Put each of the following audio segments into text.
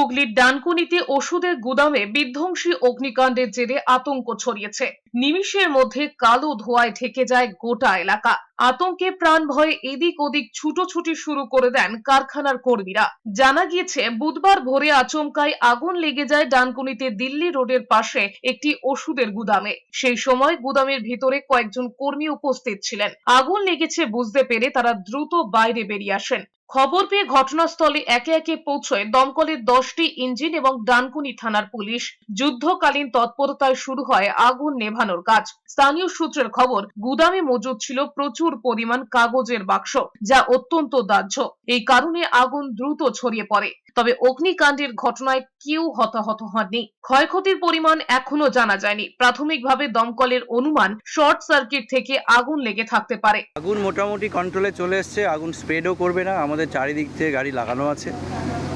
হুগলির ডানকুনিতে ওষুধের গুদামে বিধ্বংসী অগ্নিকাণ্ডের জেরে আতঙ্ক ছড়িয়েছে। নিমিষের মধ্যে কালো ধোঁয়ায় ঢেকে যায় গোটা এলাকা। আতঙ্কে প্রাণ ভয়ে এদিক ওদিক ছুটোছুটি শুরু করে দেন কারখানার কর্মীরা। জানা গিয়েছে বুধবার ভোরে আচমকাই আগুন লেগে যায় ডানকুনিতে দিল্লি রোডের পাশে একটি ওষুধের গুদামে। সেই সময় গুদামের ভিতরে কয়েকজন কর্মী উপস্থিত ছিলেন। আগুন লেগেছে বুঝতে পেরে তারা দ্রুত বাইরে বেরিয়ে আসেন। খবর পেয়ে ঘটনাস্থলে একে একে পৌঁছয় দমকলের 10টি ইঞ্জিন এবং ডানকুনি থানার পুলিশ। যুদ্ধকালীন তৎপরতায় শুরু হয় আগুন নেভানোর কাজ। স্থানীয় সূত্রের খবর, গুদামে মজুদ ছিল প্রচুর পরিমাণ কাগজের বাক্স, যা অত্যন্ত দাহ্য। এই কারণে আগুন দ্রুত ছড়িয়ে পড়ে। তবে অগ্নিকাণ্ডের ঘটনায় কেউ হতাহত হননি। ক্ষয়ক্ষতির পরিমাণ এখনো জানা যায়নি। প্রাথমিকভাবে দমকলের অনুমান শর্ট সার্কিট থেকে আগুন লেগে থাকতে পারে। আগুন মোটামুটি কন্ট্রোলে চলে এসছে। আগুন স্প্রেডও করবে না। আমাদের চারিদিক থেকে গাড়ি লাগানো আছে।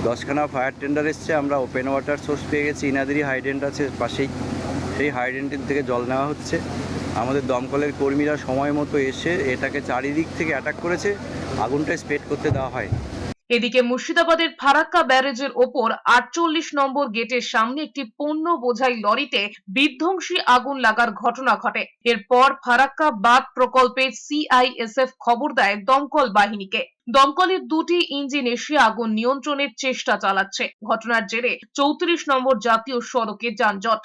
10খানা ফায়ার টেন্ডার এসছে। আমরা ওপেন ওয়াটার সোর্স পেয়ে গেছি। ইনাদিরি হাইড্রেন্ট আছে পাশেই, সেই হাইড্রেন্টের থেকে জল নেওয়া হচ্ছে। আমাদের দমকলের কর্মীরা সময় মতো এসে এটাকে চারিদিক থেকে অ্যাটাক করেছে। আগুনটা স্প্রেড করতে দেওয়া হয়। এদিকে মুর্শিদাবাদের ফারাক্কা ব্যারেজের ওপর 48 নম্বর গেটের সামনে একটি পণ্য বোঝাই লরিতে বিধ্বংসী আগুন লাগার ঘটনা ঘটে। এরপর ফারাক্কা বাঁধ প্রকল্পের সিআইএসএফ খবর দেয় দমকল বাহিনীকে। দমকলের 2টি ইঞ্জিন এসে আগুন নিয়ন্ত্রণের চেষ্টা চালাচ্ছে। ঘটনার জেরে 34 নম্বর জাতীয় সড়কে যানজট।